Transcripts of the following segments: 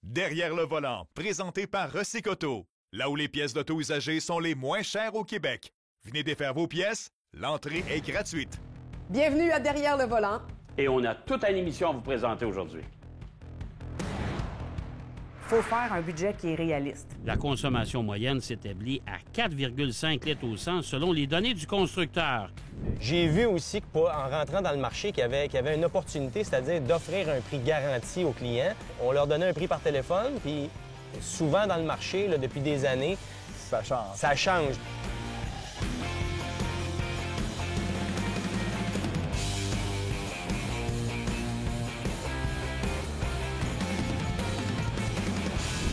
Derrière le volant, présenté par Recycoto, là où les pièces d'auto usagées sont les moins chères au Québec. Venez défaire vos pièces, l'entrée est gratuite. Bienvenue à Derrière le volant. Et on a toute une émission à vous présenter aujourd'hui. Il faut faire un budget qui est réaliste. La consommation moyenne s'établit à 4,5 litres au 100 selon les données du constructeur. J'ai vu aussi qu'en rentrant dans le marché, qu'il y avait une opportunité, c'est-à-dire d'offrir un prix garanti aux clients. On leur donnait un prix par téléphone, puis souvent dans le marché, là, depuis des années, ça change.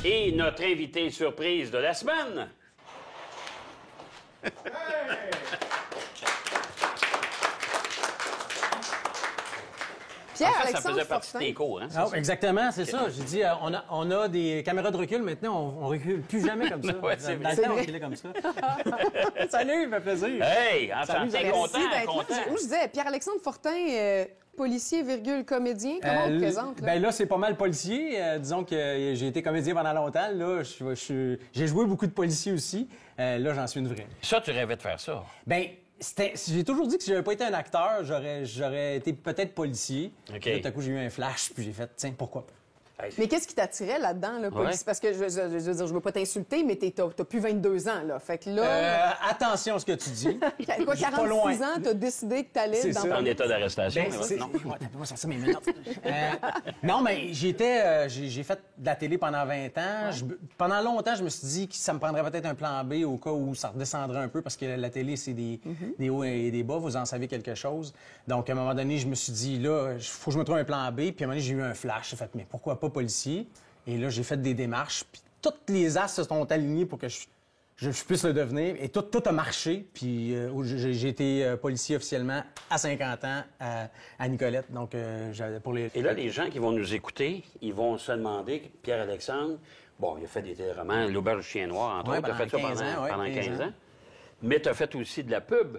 Et notre invité surprise de la semaine. Pierre-Alexandre Ça faisait partie de Fortin. tes cours, hein? Ah, exactement, c'est ça. J'ai dit, on a des caméras de recul maintenant, on recule plus jamais comme ça. Ouais, c'est Dans le vrai. temps, on reculait comme ça. Salut, ça fait plaisir. Hey, enfin, Salut, t'es Merci content, d'être là. content. Moi, je disais, Pierre-Alexandre Fortin, policier, virgule, comédien. Comment on te présente? Là? Ben là, c'est pas mal policier. Disons que j'ai été comédien pendant longtemps. Là, j'ai joué beaucoup de policiers aussi. Là, j'en suis une vraie. Ça, tu rêvais de faire ça. Ben, j'ai toujours dit que si j'avais pas été un acteur, j'aurais été peut-être policier. OK. Puis là, tout à coup, j'ai eu un flash, puis j'ai fait, tiens, pourquoi pas? Mais qu'est-ce qui t'attirait là-dedans, là, policier? Ouais. Parce que, je veux dire, je veux pas t'insulter, mais t'as plus 22 ans, là. Fait que là, Attention à ce que tu dis. quoi, je suis pas loin. 46 ans, t'as décidé que t'allais C'est dans ça. En état d'arrestation. Ben, là, c'est- non? Ouais, t'as pas sorti mes menottes. Non, mais j'ai fait de la télé pendant 20 ans. Pendant longtemps, je me suis dit que ça me prendrait peut-être un plan B au cas où ça redescendrait un peu parce que la télé, c'est des hauts et des bas. Vous en savez quelque chose. Donc, à un moment donné, je me suis dit, là, il faut que je me trouve un plan B. Puis à un moment donné, j'ai eu un flash. J'ai fait, mais pourquoi pas policier? Et là, j'ai fait des démarches. Puis toutes les as se sont alignés pour que je puisse le devenir. Et tout a marché. Puis j'ai été policier officiellement à 50 ans à Nicolette. Donc, pour les... Et là, les gens qui vont nous écouter, ils vont se demander, Pierre-Alexandre, bon, il a fait des téléromans, L'Auberge du Chien Noir, entre Ouais, autres, tu as fait ça pendant 15 ans, ouais, pendant 15 15 ans. Mais tu as fait aussi de la pub.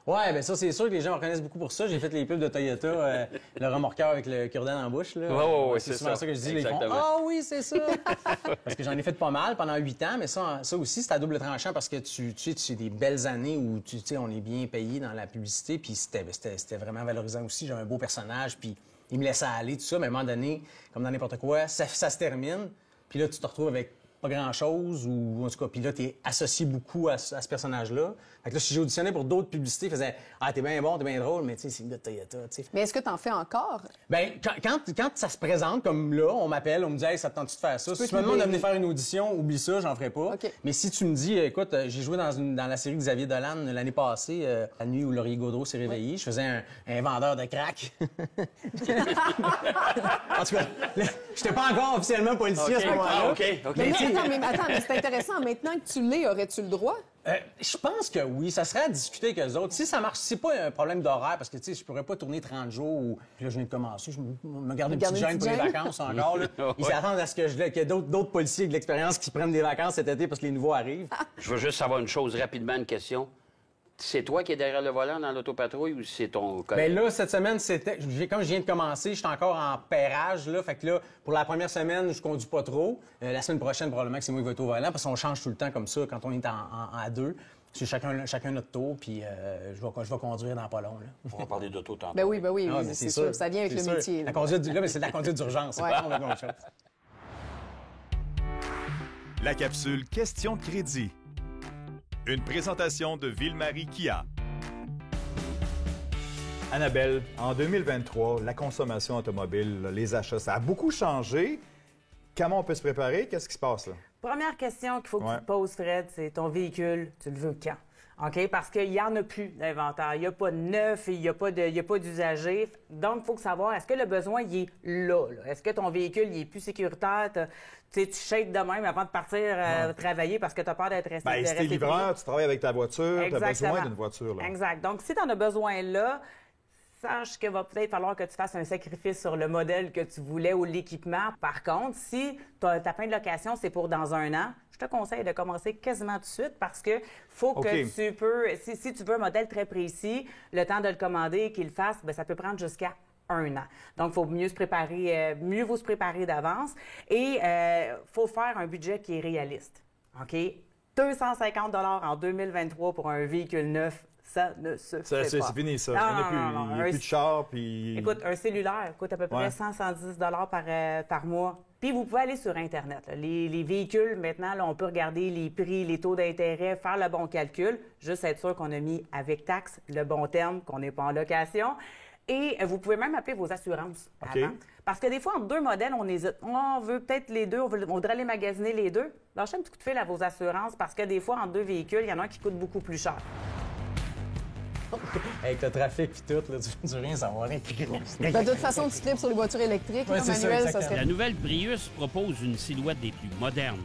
Ouais, ben ça, c'est sûr que les gens me reconnaissent beaucoup pour ça. J'ai fait les pubs de Toyota, le remorqueur avec le cure-dent en bouche. Là. Ouais, c'est c'est souvent ça. ça que je dis. Là, ils font, Exactement. ah oui, c'est ça. Parce que j'en ai fait pas mal pendant 8 ans, mais ça aussi, c'est à double tranchant parce que tu sais, c'est des belles années où tu sais, on est bien payé dans la publicité, puis c'était vraiment valorisant aussi. J'avais un beau personnage, puis il me laissait aller, tout ça, mais à un moment donné, comme dans n'importe quoi, ça se termine, puis là, tu te retrouves avec pas grand-chose, ou en tout cas, puis là, t'es associé beaucoup à ce personnage-là. Fait que là, si j'ai auditionné pour d'autres publicités, ils faisaient « Ah, t'es bien bon, t'es bien drôle, mais tu sais, c'est une gars de Toyota, tu sais. » Mais est-ce que t'en fais encore? Ben, quand ça se présente, comme là, on m'appelle, on me dit « Hey, ça te tente-tu de faire ça? » Si tu me demandes de venir faire une audition, oublie ça, j'en ferai pas. OK. Mais si tu me dis « Écoute, j'ai joué dans la série de Xavier Dolan l'année passée, la nuit où Laurier Gaudreau s'est réveillé, je faisais un vendeur de crack. » En tout cas, j'étais pas encore officiellement policier à ce moment-là. Ah, OK. Mais tu sais, attends, mais c'est intéressant. Maintenant que tu l'es, aurais-tu le droit? Je pense que oui, ça serait à discuter avec eux autres. Si ça marche, c'est pas un problème d'horaire, parce que tu sais, je pourrais pas tourner 30 jours ou. Puis là, je viens de commencer, je me garde une petite gêne pour les vacances encore. Là. Ils s'attendent à ce qu'il y ait d'autres policiers de l'expérience qui prennent des vacances cet été parce que les nouveaux arrivent. Je veux juste savoir une chose rapidement, une question. C'est toi qui es derrière le volant dans l'autopatrouille ou c'est ton collègue? Bien là, cette semaine, comme je viens de commencer, j'étais encore en pairage, là. Fait que là, pour la première semaine, je conduis pas trop. La semaine prochaine, probablement que c'est moi qui vais être au volant, parce qu'on change tout le temps comme ça quand on est à deux. C'est chacun notre tour, puis je vais conduire dans pas long, là. On va parler d'auto tantôt. Ben oui, Ah, mais c'est sûr. Ça vient avec c'est le sûr. métier. La là. conduite là, mais c'est de la conduite d'urgence, c'est Ouais. pas complètement autre chose. La capsule Question de crédit. Une présentation de Ville-Marie Kia. Annabelle, en 2023, la consommation automobile, les achats, ça a beaucoup changé. Comment on peut se préparer? Qu'est-ce qui se passe là? Première question qu'il faut que tu te poses, Fred, c'est ton véhicule, tu le veux quand? OK? Parce qu'il n'y en a plus d'inventaire. Il n'y a pas de neuf, il n'y a pas d'usager. Donc, il faut savoir, est-ce que le besoin, il est là? Est-ce que ton véhicule, il est plus sécuritaire? Tu shakes de même avant de partir travailler parce que tu as peur d'être resté. Ben, si t'es livreur, tu travailles avec ta voiture, tu as besoin Exactement. d'une voiture. Là. Exact. Donc, si tu en as besoin là, sache qu'il va peut-être falloir que tu fasses un sacrifice sur le modèle que tu voulais ou l'équipement. Par contre, si ta fin de location, c'est pour dans 1 an, je te conseille de commencer quasiment tout de suite parce que faut que tu peux, si tu veux un modèle très précis, le temps de le commander et qu'il le fasse, bien, ça peut prendre jusqu'à 1 an. Donc, il faut mieux vous se préparer d'avance et faut faire un budget qui est réaliste. OK? 250 $ en 2023 pour un véhicule neuf, ça ne se fait pas. C'est fini, ça. Il n'y a plus de char. Puis... Écoute, un cellulaire coûte à peu près 110 $ par mois. Puis vous pouvez aller sur Internet. Là. Les véhicules, maintenant, là, on peut regarder les prix, les taux d'intérêt, faire le bon calcul, juste être sûr qu'on a mis avec taxe le bon terme, qu'on n'est pas en location. Et vous pouvez même appeler vos assurances avant. Parce que des fois, entre deux modèles, on hésite. On veut peut-être les deux, on voudrait aller magasiner les deux. Lâchez un petit coup de fil à vos assurances parce que des fois, entre deux véhicules, il y en a un qui coûte beaucoup plus cher. Avec le trafic et tout, là, tu veux rien savoir. De toute façon, tu tripes sur les voitures électriques. Ouais, c'est Manuel, ça serait... La nouvelle Prius propose une silhouette des plus modernes.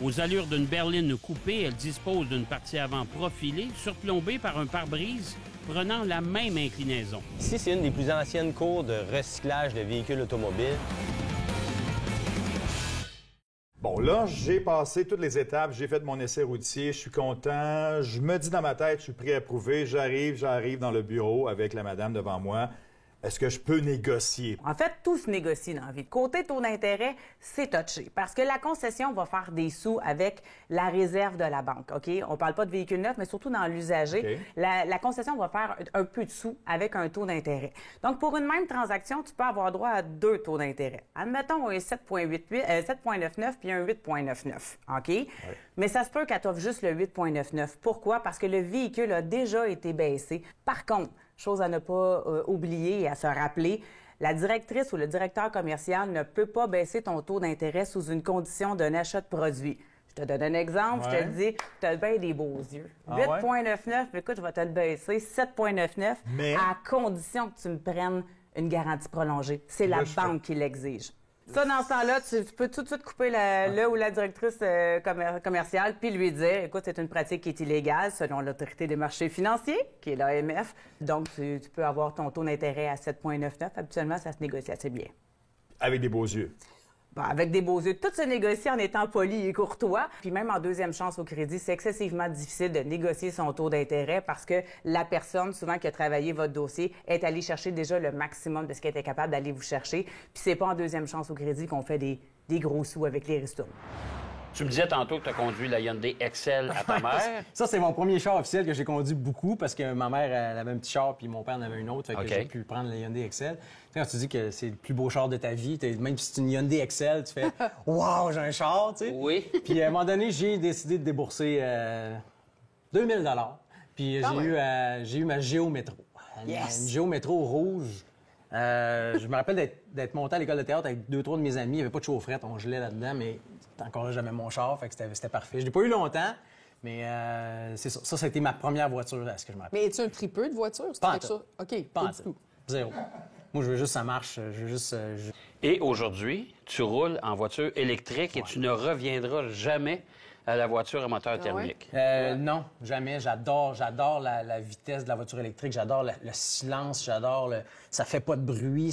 Aux allures d'une berline coupée, elle dispose d'une partie avant profilée, surplombée par un pare-brise prenant la même inclinaison. Ici, c'est une des plus anciennes cours de recyclage de véhicules automobiles. Bon, là, j'ai passé toutes les étapes, j'ai fait mon essai routier, je suis content, je me dis dans ma tête, je suis prêt à prouver, j'arrive dans le bureau avec la madame devant moi. Est-ce que je peux négocier? En fait, tout se négocie dans la vie. Côté taux d'intérêt, c'est touché parce que la concession va faire des sous avec la réserve de la banque. OK? On parle pas de véhicules neufs, mais surtout dans l'usager. Okay. La concession va faire un peu de sous avec un taux d'intérêt. Donc, pour une même transaction, tu peux avoir droit à 2 taux d'intérêt. Admettons un 7,99 puis un 8,99. OK? Ouais. Mais ça se peut qu'elle t'offre juste le 8,99. Pourquoi? Parce que le véhicule a déjà été baissé. Par contre, chose à ne pas oublier et à se rappeler, la directrice ou le directeur commercial ne peut pas baisser ton taux d'intérêt sous une condition d'un achat de produit. Je te donne un exemple, je te dis, tu as bien des beaux yeux. 8,99, écoute, je vais te le baisser, 7,99, à condition que tu me prennes une garantie prolongée. C'est la banque qui l'exige. Ça, dans ce temps-là, tu peux tout de suite couper le ou la directrice commerciale puis lui dire, écoute, c'est une pratique qui est illégale selon l'Autorité des marchés financiers, qui est l'AMF. Donc, tu peux avoir ton taux d'intérêt à 7,99. Habituellement, ça se négocie assez bien. Avec des beaux yeux. Bon, avec des beaux yeux. Tout se négocie en étant poli et courtois. Puis même en deuxième chance au crédit, c'est excessivement difficile de négocier son taux d'intérêt parce que la personne, souvent, qui a travaillé votre dossier, est allée chercher déjà le maximum de ce qu'elle était capable d'aller vous chercher. Puis c'est pas en deuxième chance au crédit qu'on fait des gros sous avec les ristournes. Tu me disais tantôt que tu as conduit la Hyundai Excel à ta mère. Ça, c'est mon premier char officiel que j'ai conduit beaucoup parce que ma mère elle avait un petit char puis mon père en avait un autre. Fait que j'ai pu prendre la Hyundai Excel. Tu sais, quand tu dis que c'est le plus beau char de ta vie, même si c'est une Hyundai Excel, tu fais « Wow, j'ai un char! » tu sais. Oui. Puis à un moment donné, j'ai décidé de débourser 2000 $. Puis j'ai eu ma Géo Métro. Une Géo Métro rouge. Je me rappelle d'être monté à l'école de théâtre avec 2-3 de mes amis. Il n'y avait pas de chaufferette, on gelait là-dedans, mais encore là, j'avais mon char, fait que c'était parfait. Je l'ai pas eu longtemps, mais c'est ça. Ça a été ma première voiture, à ce que je me rappelle. Mais es-tu un tripeux de voiture? Pas en tout. OK, pas du tout. Zéro. Moi, je veux juste que ça marche. Je veux juste... Et aujourd'hui, tu roules en voiture électrique et tu ne reviendras jamais à la voiture à moteur thermique. Non, jamais. J'adore la vitesse de la voiture électrique. J'adore le silence. Ça fait pas de bruit.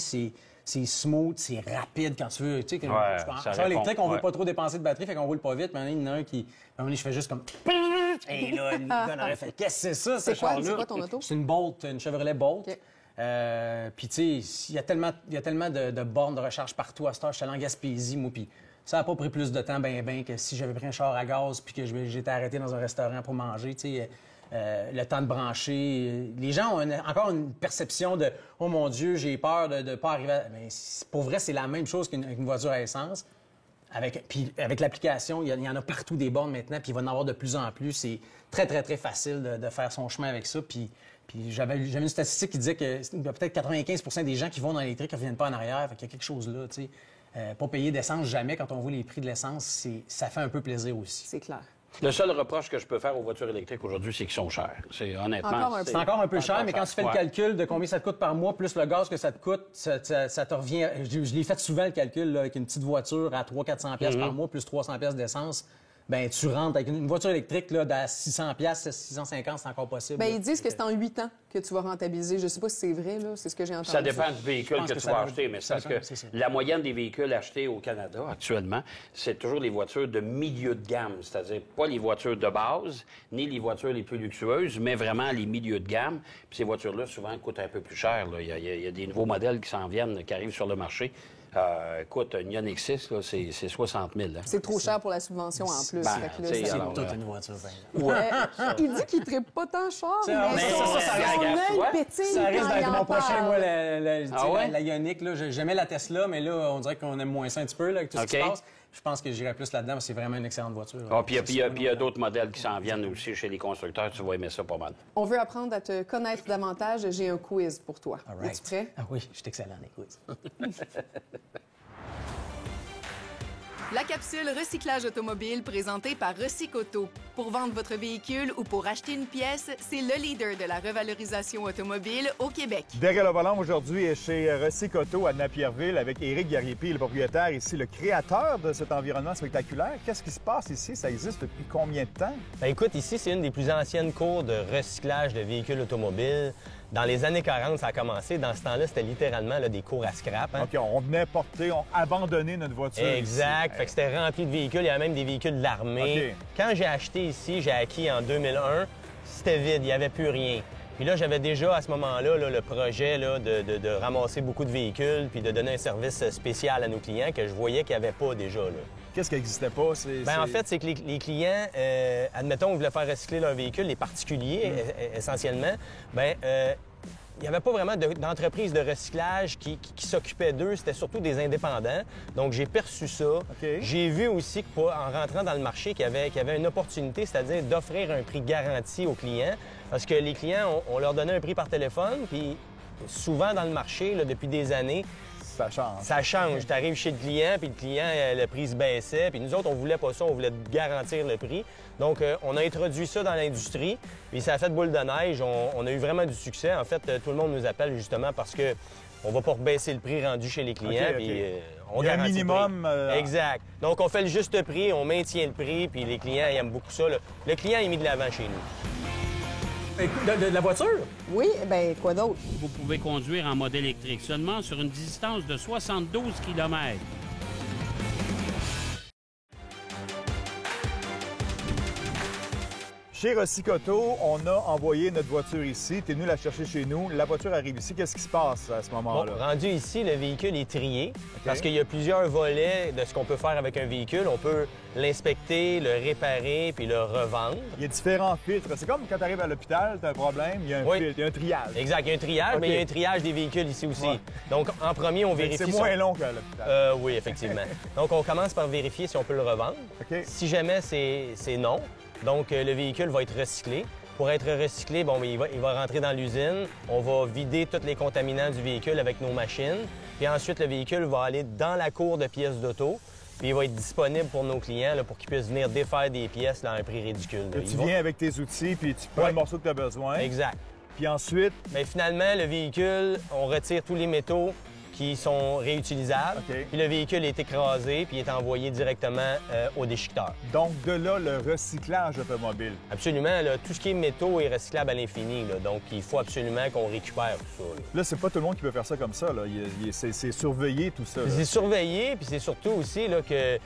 C'est smooth, c'est rapide quand tu veux. Tu sais, en électrique, on veut pas trop dépenser de batterie, fait qu'on roule pas vite. Mais il y en a un qui... À un moment donné, je fais juste comme... Et là, le gars aurait fait... Qu'est-ce que c'est ça, ce char-là? C'est quoi ton auto? C'est une Bolt, une Chevrolet Bolt. Okay. Puis, tu sais, il y a tellement de bornes de recharge partout à cette heure. Je suis allé en Gaspésie, moi, puis ça n'a pas pris plus de temps, que si j'avais pris un char à gaz puis que j'étais arrêté dans un restaurant pour manger, tu sais... le temps de brancher. Les gens ont encore une perception de « Oh mon Dieu, j'ai peur de ne pas arriver à... » Mais pour vrai, c'est la même chose qu'une voiture à essence. Puis avec l'application, il y en a partout des bornes maintenant, puis il va en avoir de plus en plus. C'est très, très, très facile de faire son chemin avec ça. Puis j'avais une statistique qui disait que peut-être 95 % des gens qui vont dans l'électrique ne reviennent pas en arrière. Fait qu'il y a quelque chose là, tu sais. Pas payer d'essence jamais quand on voit les prix de l'essence, ça fait un peu plaisir aussi. C'est clair. Le seul reproche que je peux faire aux voitures électriques aujourd'hui, c'est qu'ils sont chers. C'est honnêtement... C'est encore un peu cher, mais quand tu fais le calcul de combien ça te coûte par mois, plus le gaz que ça te coûte, ça te revient... Je l'ai fait souvent, le calcul, là, avec une petite voiture à 300-400 $ par mois, plus 300 $ d'essence. ben tu rentres avec une voiture électrique là, à 600$, 650$, c'est encore possible. Bien, ils disent que c'est en 8 ans que tu vas rentabiliser. Je ne sais pas si c'est vrai, là. C'est ce que j'ai entendu. Ça dépend du véhicule que tu vas acheter, mais c'est parce que c'est ça. la moyenne des véhicules achetés au Canada actuellement, c'est toujours les voitures de milieu de gamme, c'est-à-dire pas les voitures de base, ni les voitures les plus luxueuses, mais vraiment les milieux de gamme. Puis ces voitures-là, souvent, coûtent un peu plus cher. Là. Il y a des nouveaux modèles qui s'en viennent, qui arrivent sur le marché. Écoute, un Ioniq 6, là, c'est 60 000. Hein. C'est trop cher pour la subvention en plus. Ben, Fait que là, t'sais, ça- alors, Toute une voiture, ben. Il dit qu'il ne tripe pas tant cher, mais mais son ça regarde, œil ouais. pétille Ça risque quand d'être il mon en prochain, parle. moi, ouais? la Ioniq. Là. J'aimais la Tesla, mais là, on dirait qu'on aime moins ça un petit peu là, avec tout ce qui se OK. passe. Je pense que j'irais plus là-dedans, parce que c'est vraiment une excellente voiture. Ah, puis il y a d'autres modèles qui s'en viennent aussi chez les constructeurs. Tu vas aimer ça pas mal. On veut apprendre à te connaître davantage. J'ai un quiz pour toi. All right. Es-tu prêt? Ah oui, je suis excellent, les quiz. La capsule recyclage automobile présentée par Recycoto. Pour vendre votre véhicule ou pour acheter une pièce, c'est le leader de la revalorisation automobile au Québec. Derrière le volant aujourd'hui est chez Recycoto à Napierville avec Éric Garriépi, le propriétaire ici, le créateur de cet environnement spectaculaire. Qu'est-ce qui se passe ici? Ça existe depuis combien de temps? Ben, écoute, ici, c'est une des plus anciennes cours de recyclage de véhicules automobiles. Dans les années 40, ça a commencé. Dans ce temps-là, c'était littéralement là, des cours à scrap. Hein? OK, on venait porter, on abandonnait notre voiture. Exact. ici. Fait que c'était rempli de véhicules. Il y avait même des véhicules de l'armée. OK. Quand j'ai acheté ici, j'ai acquis en 2001, c'était vide, il n'y avait plus rien. Puis là, j'avais déjà à ce moment-là là, le projet là, de ramasser beaucoup de véhicules puis de donner un service spécial à nos clients que je voyais qu'il n'y avait pas déjà. Là. Qu'est-ce qui n'existait pas? En fait, c'est que les clients, admettons, ils voulaient faire recycler leur véhicule, les particuliers essentiellement, il n'y avait pas vraiment d'entreprise de recyclage qui s'occupait d'eux. C'était surtout des indépendants. Donc, j'ai perçu ça. J'ai vu aussi en rentrant dans le marché qu'il y avait une opportunité, c'est-à-dire d'offrir un prix garanti aux clients. Parce que les clients, on leur donnait un prix par téléphone, puis souvent dans le marché, là, depuis des années, Ça change. ça change. Tu arrives chez le client, puis le client, le prix se baissait. Puis nous autres, on voulait pas ça, on voulait garantir le prix. Donc, on a introduit ça dans l'industrie, puis ça a fait boule de neige. On a eu vraiment du succès. En fait, tout le monde nous appelle justement parce que on va pas baisser le prix rendu chez les clients. OK, OK. Puis, on Il y a un garantit le minimum, prix. Exact. Donc, on fait le juste prix, on maintient le prix, puis les clients ils aiment beaucoup ça. Le client est mis de l'avant chez nous. De la voiture? Oui, bien, quoi d'autre? Vous pouvez conduire en mode électrique seulement sur une distance de 72 km. Chez Recycoto, on a envoyé notre voiture ici. Tu es venu la chercher chez nous. La voiture arrive ici. Qu'est-ce qui se passe à ce Bon, moment-là? rendu ici, le véhicule est trié parce qu'il y a plusieurs volets de ce qu'on peut faire avec un véhicule. On peut l'inspecter, le réparer, puis le revendre. Il y a différents filtres. C'est comme quand tu arrives à l'hôpital, tu as un problème, il y a un Oui. filtre, il y a un triage. Exact, il y a un triage, OK. mais il y a un triage des véhicules ici aussi. Ouais. Donc, en premier, on Fait que vérifie... C'est moins long qu'à l'hôpital. Oui, effectivement. Donc, on commence par vérifier si on peut le revendre. OK. Si jamais c'est non, donc le véhicule va être recyclé. Pour être recyclé, bon, il va rentrer dans l'usine. On va vider tous les contaminants du véhicule avec nos machines. Puis ensuite, le véhicule va aller dans la cour de pièces d'auto. Puis il va être disponible pour nos clients là, pour qu'ils puissent venir défaire des pièces à un prix ridicule. là. Et tu Ils vont- viens avec tes outils, puis tu prends Ouais. le morceau que tu as besoin. Exact. Puis ensuite, Mais finalement, le véhicule, on retire tous les métaux qui sont réutilisables. OK. Puis le véhicule est écrasé puis est envoyé directement au déchiqueteur. donc de là, le recyclage automobile. Absolument, là, tout ce qui est métaux est recyclable à l'infini. Là. Donc, il faut absolument qu'on récupère tout ça. là. Là, c'est pas tout le monde qui peut faire ça comme ça. Là. C'est surveillé, tout ça. là. C'est surveillé, puis c'est surtout aussi là, que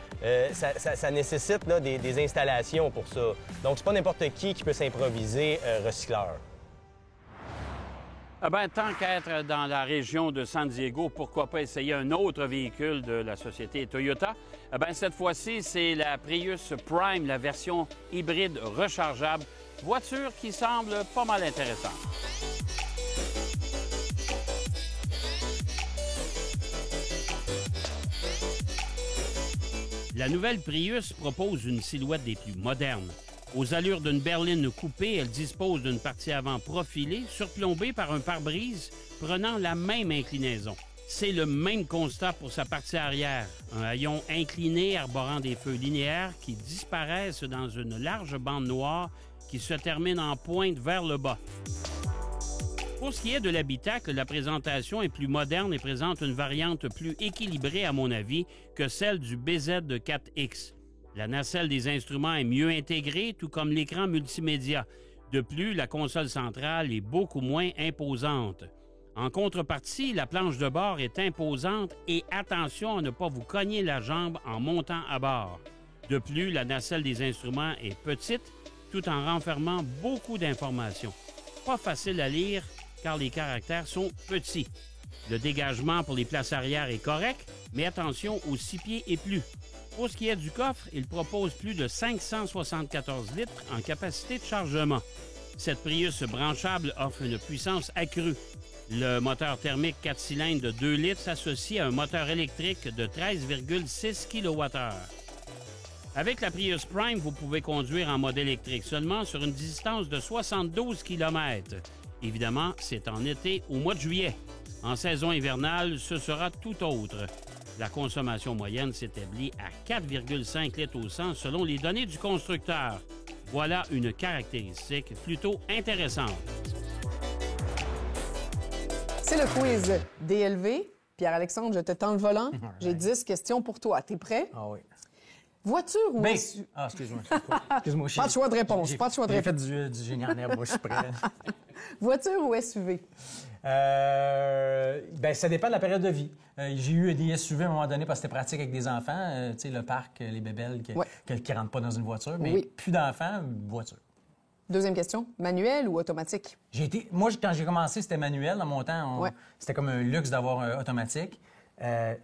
ça nécessite là, des installations pour ça. Donc, c'est pas n'importe qui peut s'improviser recycleur. Ah ben, tant qu'être dans la région de San Diego, pourquoi pas essayer un autre véhicule de la société Toyota? Ah ben, cette fois-ci, c'est la Prius Prime, la version hybride rechargeable. Voiture qui semble pas mal intéressante. La nouvelle Prius propose une silhouette des plus modernes. Aux allures d'une berline coupée, elle dispose d'une partie avant profilée, surplombée par un pare-brise prenant la même inclinaison. C'est le même constat pour sa partie arrière. Un haillon incliné arborant des feux linéaires qui disparaissent dans une large bande noire qui se termine en pointe vers le bas. Pour ce qui est de l'habitacle, la présentation est plus moderne et présente une variante plus équilibrée, à mon avis, que celle du BZ4X. La nacelle des instruments est mieux intégrée, tout comme l'écran multimédia. De plus, la console centrale est beaucoup moins imposante. En contrepartie, la planche de bord est imposante et attention à ne pas vous cogner la jambe en montant à bord. De plus, la nacelle des instruments est petite, tout en renfermant beaucoup d'informations. Pas facile à lire car les caractères sont petits. Le dégagement pour les places arrière est correct, mais attention aux 6 pieds et plus. Pour ce qui est du coffre, il propose plus de 574 litres en capacité de chargement. Cette Prius branchable offre une puissance accrue. Le moteur thermique 4 cylindres de 2 litres s'associe à un moteur électrique de 13,6 kWh. Avec la Prius Prime, vous pouvez conduire en mode électrique seulement sur une distance de 72 km. Évidemment, c'est en été au mois de juillet. En saison hivernale, ce sera tout autre. La consommation moyenne s'établit à 4,5 litres au 100 selon les données du constructeur. Voilà une caractéristique plutôt intéressante. C'est le quiz DLV. Pierre-Alexandre, je te tends le volant. J'ai 10 questions pour toi. T'es prêt? Ah oui. Voiture ou SUV? Ah, excuse-moi. Excuse-moi. Pas de choix de réponse. Pas de choix de J'ai réponse. fait du génie en herbe, moi, je suis prêt. Voiture ou SUV? Ça dépend de la période de vie. J'ai eu des SUV à un moment donné parce que c'était pratique avec des enfants. Tu sais, le parc, les bébelles qui ne rentrent pas dans une voiture. Mais plus d'enfants, voiture. Deuxième question. Manuel ou automatique? Moi, quand j'ai commencé, c'était manuel. Dans mon temps, c'était comme un luxe d'avoir un automatique.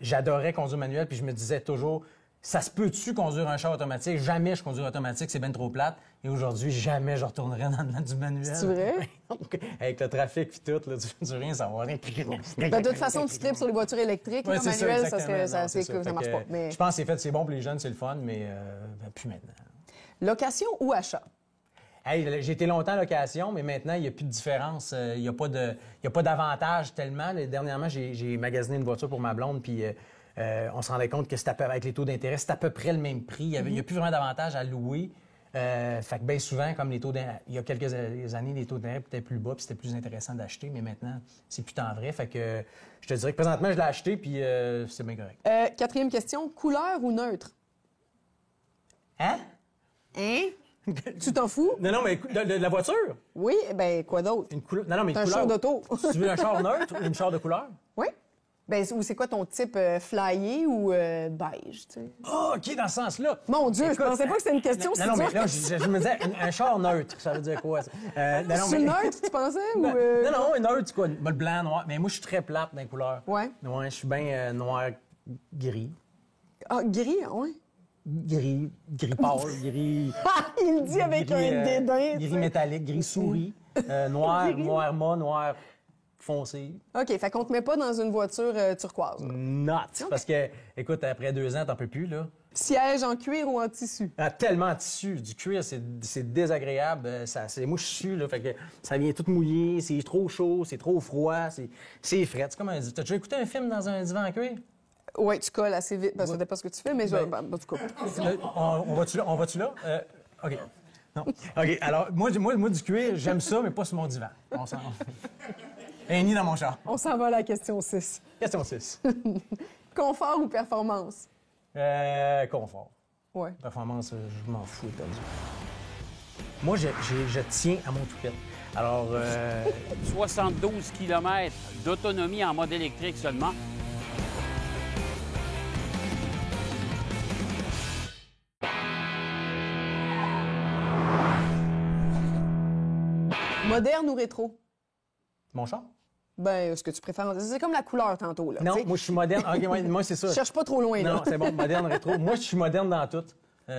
J'adorais conduire manuel, puis je me disais toujours... Ça se peut-tu conduire un char automatique? Jamais je conduis automatique, c'est bien trop plate. Et aujourd'hui, jamais je retournerai dans du manuel. C'est vrai? Avec le trafic et tout, là, tu veux rien savoir. De toute façon, tu tripes sur les voitures électriques. Ouais, manuel, ça marche pas. Mais... Je pense que c'est bon pour les jeunes, c'est le fun, mais plus maintenant. Location ou achat? Hey, j'ai été longtemps en location, mais maintenant, il n'y a plus de différence. Il n'y a pas d'avantage tellement. Dernièrement, j'ai magasiné une voiture pour ma blonde, puis... on se rendait compte que avec les taux d'intérêt, c'est à peu près le même prix. Il n'y a plus vraiment d'avantage à louer. Fait que bien souvent, comme il y a quelques années, les taux d'intérêt étaient plus bas puis c'était plus intéressant d'acheter, mais maintenant, c'est plus tant vrai. Fait que je te dirais que présentement, je l'ai acheté puis c'est bien correct. Quatrième question, couleur ou neutre? Hein? Tu t'en fous? Non, mais de la voiture? Oui, bien, quoi d'autre? Non, mais c'est un char d'auto. Tu veux un char neutre ou une char de couleur? Oui. Ben, c'est quoi ton type flyé ou beige, tu sais? Ah, OK, dans ce sens-là. Mon Dieu, je pensais pas que c'était une question. Non, mais là, je me disais, un char neutre, ça veut dire quoi? C'est neutre, tu pensais? Non, un neutre, c'est quoi? Le blanc, noir. Mais moi, je suis très plate dans les couleurs. Ouais. Ouais, je suis bien noir-gris. Ah, gris, oui. Gris pâle, gris... Il le dit avec un dédain. Gris métallique, gris souris. Noir mat, noir... foncé. OK, fait qu'on te met pas dans une voiture turquoise. Not. Okay. Parce que, écoute, après 2 ans, t'en peux plus, là. Siège en cuir ou en tissu? Ah, tellement en tissu. Du cuir, c'est désagréable. Moi, je suis, là. Fait que ça vient tout mouillé, c'est trop chaud, c'est trop froid, c'est frais. C'est comme un... T'as déjà écouté un film dans un divan en cuir? Oui, tu colles assez vite. Ça dépend ce que tu fais, mais en tout cas. On va-tu là? OK. Non. OK, alors, moi, du cuir, j'aime ça, mais pas sur mon divan. On s'en... Et ni dans mon char. On s'en va à la question 6. Question 6. Confort ou performance? Confort. Ouais. Performance, je m'en fous. Moi, je tiens à mon toupette. Alors... 72 km d'autonomie en mode électrique seulement. Moderne ou rétro? Mon char? Ben, ce que tu préfères. C'est comme la couleur tantôt, là. Non, t'sais. moi, je suis moderne. OK, moi, c'est ça. Je cherche pas trop loin, là. Non, c'est bon, moderne, rétro. Moi, je suis moderne dans tout.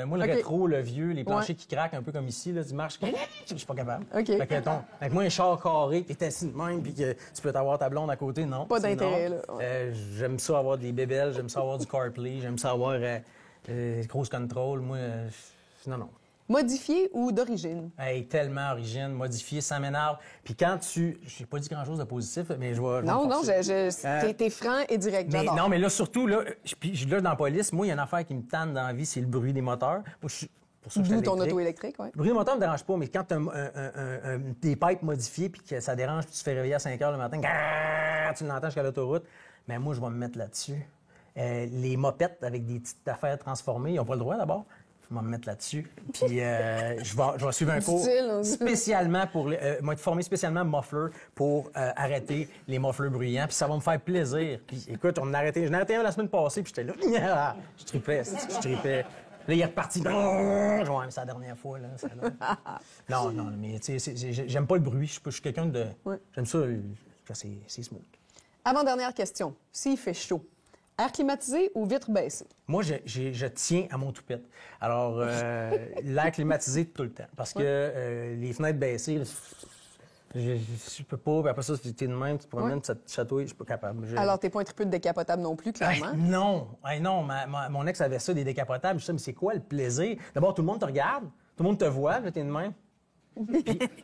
Moi, le rétro, le vieux, les planchers qui craquent, un peu comme ici, là, tu marches, je suis pas capable. OK. Fait que, avec moi, un char carré, t'es assis de même, puis que tu peux t'avoir ta blonde à côté, non. Pas d'intérêt, là. J'aime ça avoir des bébelles, j'aime ça avoir du CarPlay, j'aime ça avoir cruise control. Moi, non. Modifié ou d'origine? Hey, tellement origine, modifié, ça m'énerve. Puis quand j'ai pas dit grand-chose de positif, mais je vais... Non, t'es franc et direct, j'adore. Non, mais là, surtout, là, dans la police, moi, il y a une affaire qui me tanne dans la vie, c'est le bruit des moteurs. Moi, pour ça que D'où ton auto électrique, oui. Le bruit des moteurs me dérange pas, mais quand tu as des pipes modifiées puis que ça dérange, puis tu te fais réveiller à 5 h le matin, tu l'entends jusqu'à l'autoroute, mais moi, je vais me mettre là-dessus. Les mopettes avec des petites affaires transformées, ils n'ont pas le droit d'abord. Je vais me mettre là-dessus. Puis je vais suivre un cours spécialement pour... être formé spécialement muffler pour arrêter les mufflers bruyants. Puis ça va me faire plaisir. Puis écoute, j'en ai arrêté un la semaine passée, puis j'étais là... je tripais. Là, il est reparti. Ouais, mais c'est la dernière fois, là. Non, mais tu sais, j'aime pas le bruit. Je suis quelqu'un de... Ouais. J'aime ça, c'est smooth. Avant-dernière question. S'il fait chaud, air climatisé ou vitre baissée? Moi, je tiens à mon toupette. Alors, l'air climatisé tout le temps. Parce que les fenêtres baissées, là, je peux pas. Puis après ça, t'es de même, tu te promènes, ça te chatouille, je suis pas capable. Alors, t'es pas un tripeux de décapotable non plus, clairement? Non. Mon ex avait ça, des décapotables. Je sais, mais c'est quoi le plaisir? D'abord, tout le monde te regarde, tout le monde te voit, là, t'es de même.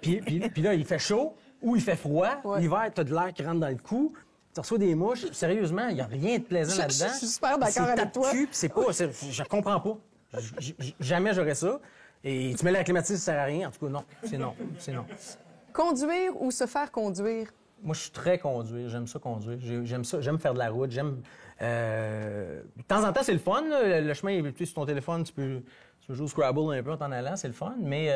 Puis là, il fait chaud ou il fait froid. Ouais. L'hiver, t'as de l'air qui rentre dans le cou. Tu reçois des mouches. Sérieusement, il n'y a rien de plaisant là-dedans. Je suis super d'accord avec toi. C'est pas... Je comprends pas. Jamais j'aurais ça. Et tu mets l'air climatisé, ça sert à rien. En tout cas, non. C'est non. Conduire ou se faire conduire? Moi, je suis très conduire. J'aime ça conduire. J'aime ça. J'aime faire de la route. De temps en temps, c'est le fun. Là. Le chemin, tu sais, sur ton téléphone, tu peux jouer au Scrabble un peu en t'en allant. C'est le fun. Mais...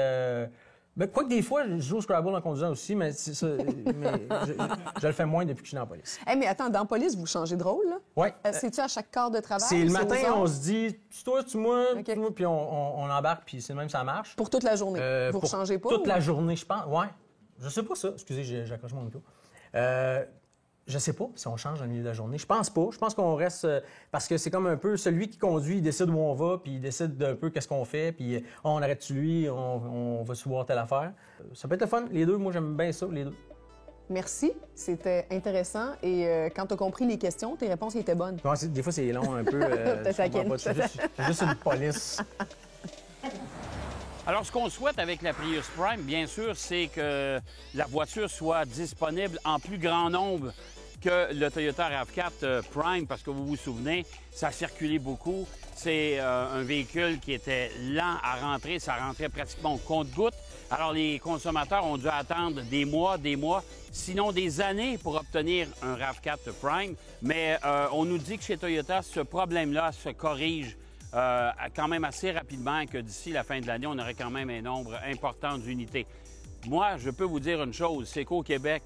quoique des fois, je joue au Scrabble en conduisant aussi, mais c'est ça. Je le fais moins depuis que je suis dans la police. Hey, mais attends, dans la police, vous changez de rôle, là? Oui. C'est-tu à chaque quart de travail? C'est le matin, aux heures? on se dit, tu toi, tu moi, OK. tu moi, puis on embarque, puis c'est le même, ça marche. Pour toute la journée? Vous ne Pour changez pas? toute la journée, je pense. Ouais. Je sais pas ça. Excusez, j'accroche mon micro. Je sais pas si on change dans le milieu de la journée. Je pense pas. Je pense qu'on reste... parce que c'est comme un peu celui qui conduit, il décide où on va, puis il décide d'un peu qu'est-ce qu'on fait, puis on arrête-tu lui, on va se voir telle affaire. Ça peut être le fun. Les deux, moi, j'aime bien ça, les deux. Merci. C'était intéressant. Et quand tu as compris les questions, tes réponses étaient bonnes. Ouais, des fois, c'est long un peu. Je comprends pas. Je suis juste une police. Alors, ce qu'on souhaite avec la Prius Prime, bien sûr, c'est que la voiture soit disponible en plus grand nombre que le Toyota RAV4 Prime, parce que vous vous souvenez, ça a circulé beaucoup. C'est un véhicule qui était lent à rentrer, ça rentrait pratiquement au compte-gouttes. Alors, les consommateurs ont dû attendre des mois, sinon des années pour obtenir un RAV4 Prime. Mais on nous dit que chez Toyota, ce problème-là se corrige quand même assez rapidement et que d'ici la fin de l'année, on aurait quand même un nombre important d'unités. Moi, je peux vous dire une chose, c'est qu'au Québec,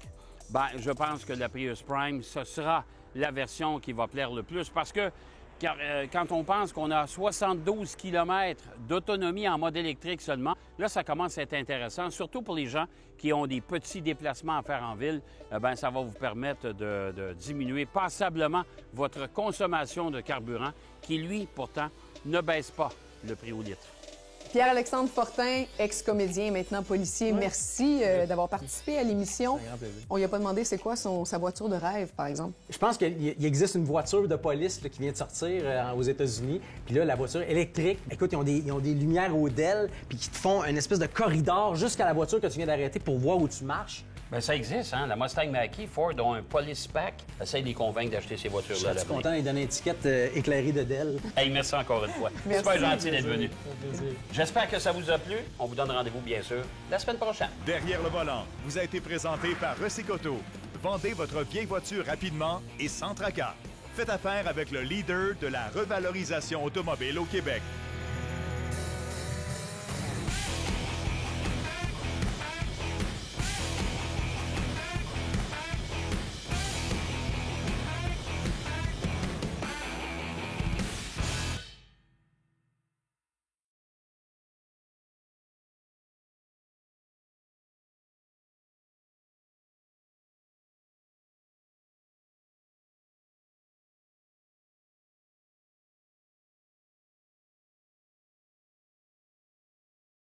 je pense que la Prius Prime, ce sera la version qui va plaire le plus parce que quand on pense qu'on a 72 km d'autonomie en mode électrique seulement, là, ça commence à être intéressant, surtout pour les gens qui ont des petits déplacements à faire en ville. Ça va vous permettre de diminuer passablement votre consommation de carburant qui, lui, pourtant, ne baisse pas le prix au litre. Pierre-Alexandre Fortin, ex-comédien, maintenant policier, merci d'avoir participé à l'émission. C'est un grand plaisir. On lui a pas demandé c'est quoi sa voiture de rêve, par exemple. Je pense qu'il existe une voiture de police là, qui vient de sortir aux États-Unis. Puis là, la voiture électrique, écoute, ils ont des lumières au DEL, puis qui te font une espèce de corridor jusqu'à la voiture que tu viens d'arrêter pour voir où tu marches. Bien, ça existe, hein? La Mustang Mach-E, Ford ont un Police Pack. Essaye de les convaincre d'acheter ces voitures-là. Je suis content de donner une étiquette éclairée de DEL. Hey, merci encore une fois. Merci. Super gentil d'être venu. J'espère que ça vous a plu. On vous donne rendez-vous, bien sûr, la semaine prochaine. Derrière le volant vous a été présenté par Recicoto. Vendez votre vieille voiture rapidement et sans tracas. Faites affaire avec le leader de la revalorisation automobile au Québec.